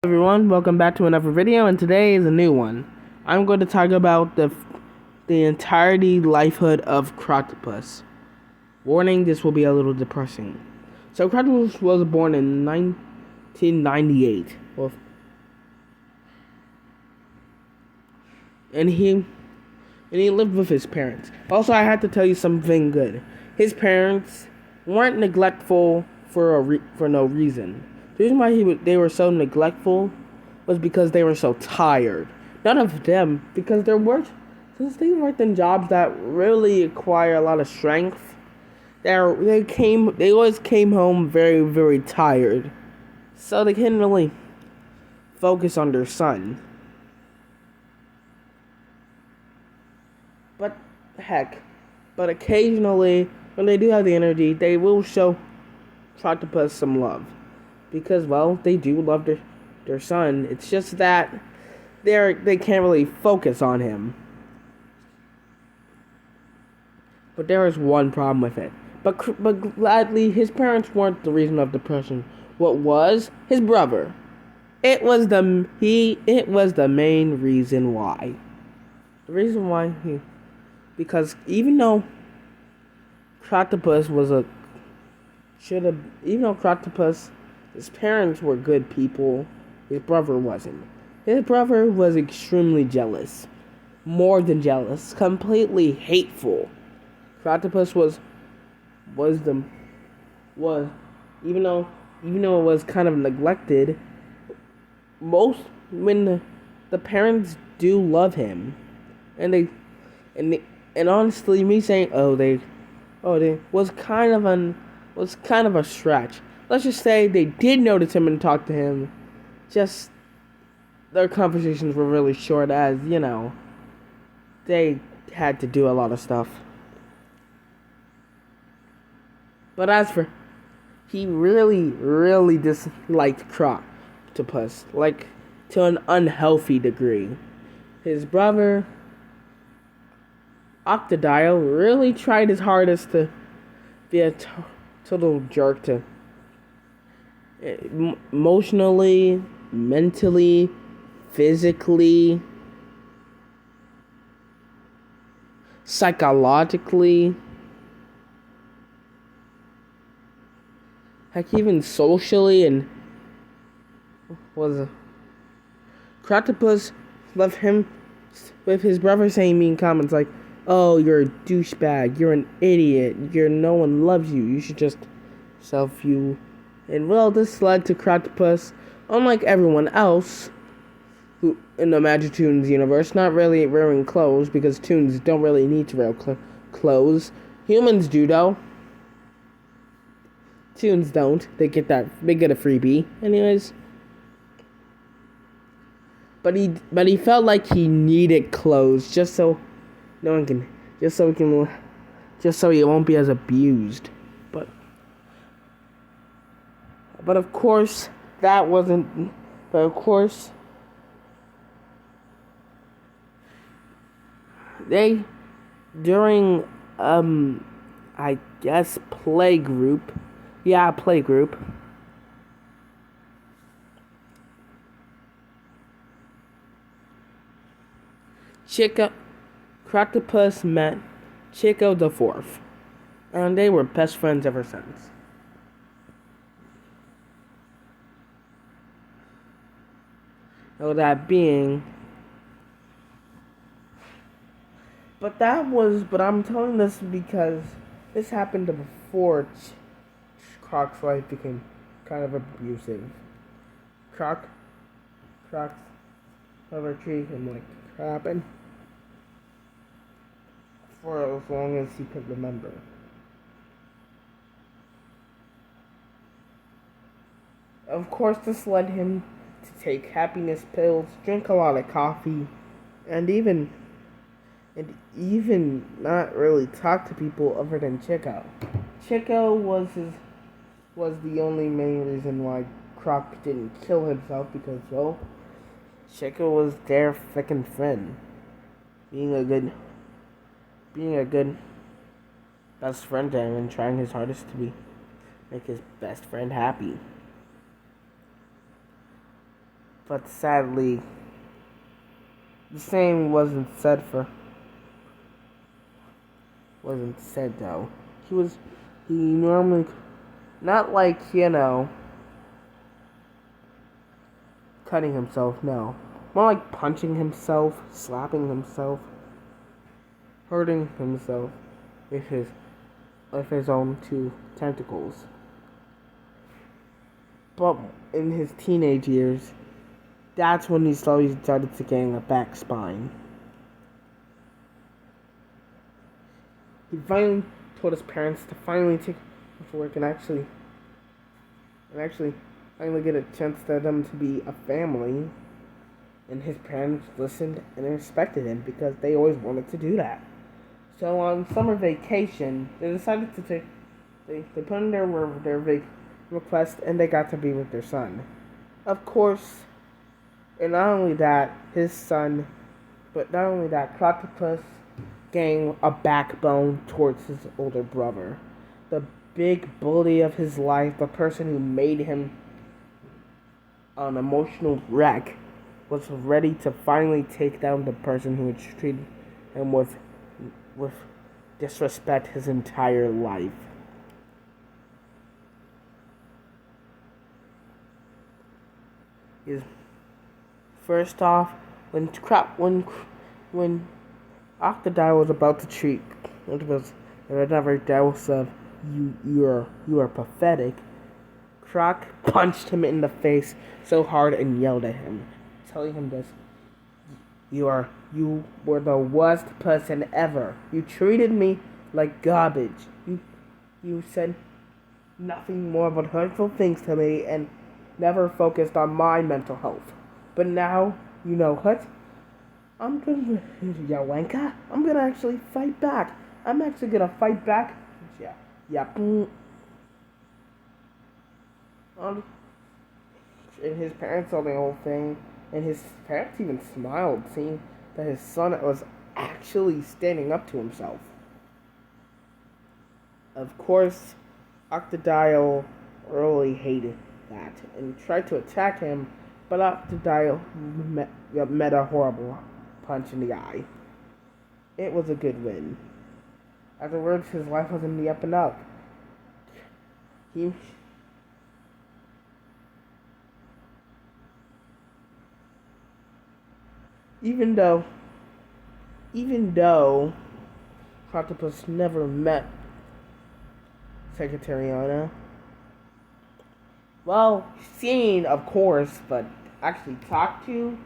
Everyone, welcome back to another video, and today is a new one. I'm going to talk about the entirety lifehood of croctopus. Warning, this will be a little depressing. So croctopus was born in 1998. And he lived with his parents. Also, I had to tell you something good. His parents weren't neglectful for no reason. The reason why they were so neglectful was because they were so tired. None of them, because since they worked in jobs that really require a lot of strength, they always came home very, very tired. So they couldn't really focus on their son. But occasionally, when they do have the energy, they will show croctopus some love. Because, well, they do love their son. It's just that they can't really focus on him. But there is one problem with it. But gladly, his parents weren't the reason of depression. What was? His brother. It was the main reason why. The reason why because even though Croctopus his parents were good people, his brother wasn't. His brother was extremely jealous. More than jealous. Completely hateful. Croctopus even though it was kind of neglected, when the parents do love him. And honestly, me saying they was kind of a stretch. Let's just say they did notice him and talk to him. Just their conversations were really short, as they had to do a lot of stuff. But he really, really disliked Croctopus, like to an unhealthy degree. His brother Octodile really tried his hardest to be a total jerk to emotionally, mentally, physically, psychologically, heck, even socially, and Croctopus left him with his brother saying mean comments like, "Oh, you're a douchebag, you're an idiot, no one loves you, you should just self-you." And well, this led to Croctopus, unlike everyone else who in the Magic Toons universe, not really wearing clothes, because Toons don't really need to wear clothes. Humans do though. Toons don't. They get a freebie. Anyways. But he felt like he needed clothes just so he won't be as abused. But of course, they, during, I guess, playgroup, Croctopus met Chico the Fourth, and they were best friends ever since. So but I'm telling this because this happened before Croc's life became kind of abusive. Croc's never treated him like crap, and for as long as he could remember. Of course, this led him to take happiness pills, drink a lot of coffee, and even not really talk to people other than Chico. Chico was the only main reason why Croc didn't kill himself, because, well, Chico was their frickin' friend. Being a good best friend to him and trying his hardest to make his best friend happy. But sadly, the same wasn't said though. He normally, not like, cutting himself, no. More like punching himself, slapping himself, hurting himself with his own two tentacles. But in his teenage years, that's when he slowly started to gain a back spine. He finally told his parents to finally take off work and actually finally get a chance for them to be a family. And his parents listened and respected him because they always wanted to do that. So on summer vacation, they decided to they put in their request and they got to be with their son. Of course, and not only that, Croctopus gained a backbone towards his older brother. The big bully of his life, the person who made him an emotional wreck, was ready to finally take down the person who had treated him with disrespect his entire life. First off, when Octodile was about to treat another dose of you are pathetic, Croc punched him in the face so hard and yelled at him, telling him this: You were the worst person ever. You treated me like garbage. You said nothing more but hurtful things to me and never focused on my mental health. But now, you know what? I'm gonna actually fight back. I'm actually gonna fight back. Yeah. And his parents saw the whole thing, and his parents even smiled, seeing that his son was actually standing up to himself. Of course, Octodile really hated that and tried to attack him, but Octodile met a horrible punch in the eye. It was a good win. Afterwards, his life was in the up and up. Even though Croctopus never met Secretariana, well, seen of course, but actually talked to,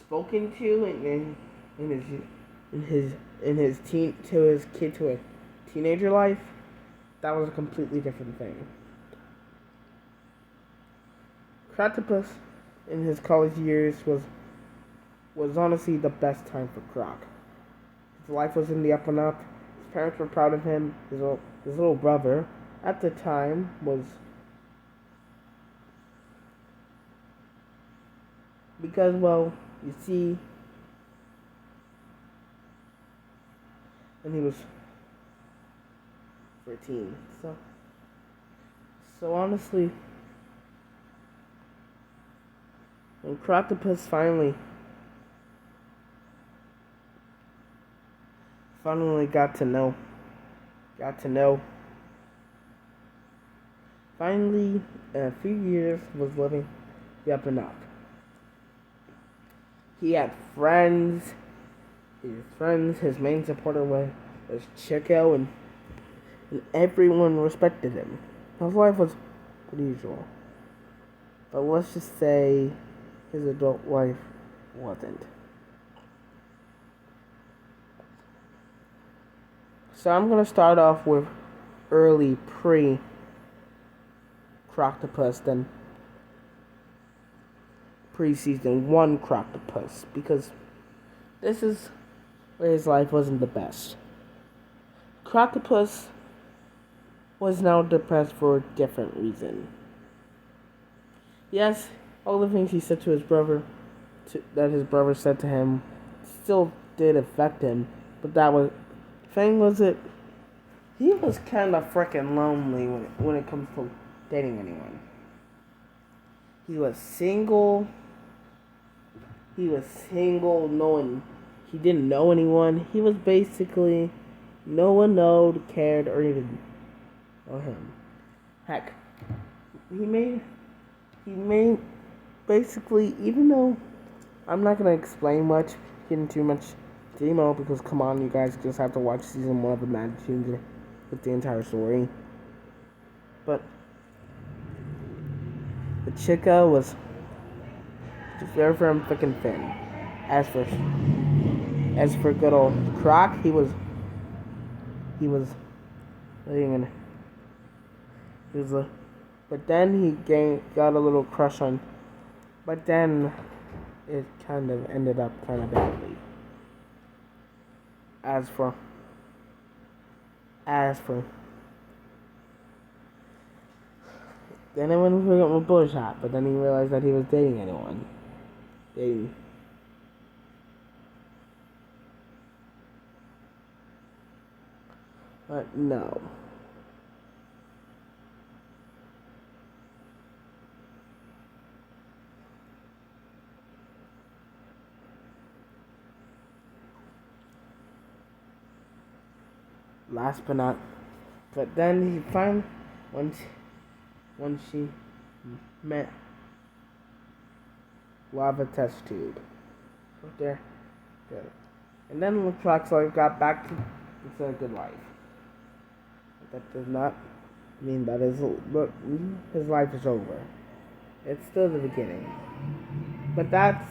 spoken to, in his teenager life, that was a completely different thing. Croctopus in his college years was honestly the best time for Croc. His life was in the up and up. His parents were proud of him. His little brother, at the time, was... Because, well, you see... And he was 13. So honestly... When Croctopus finally got to know. Finally, in a few years, was living the up and up. He had friends. His main supporter was Chico, and everyone respected him. His life was pretty usual. But let's just say his adult life wasn't. So I'm going to start off with early pre-Croctopus, then pre-season 1 Croctopus, because this is where his life wasn't the best. Croctopus was now depressed for a different reason. Yes, all the things he said to his brother, that his brother said to him, still did affect him, but he was kind of freaking lonely when it comes to dating anyone. He was single, He was single, he didn't know anyone. He was basically no one knowed, cared, or even know him. Heck, he made basically, even though I'm not gonna explain much, get into too much demo because come on, you guys just have to watch season 1 of the Magic Changer with the entire story. But the Chica was just very firm, thick, and thin. As for good old Croc, he was living in he was a, but then got a little crush on, but then it kind of ended up kind of badly. As for then I went to pick up my bull shot, but then he realized that he was dating anyone. But no. But then he finally, when she met Lava Test Tube. There. Good. And then Lacroix's life got back to a good life. But that does not mean that his life is over. It's still the beginning. But that's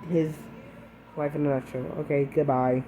his life in a nutshell. Okay, goodbye.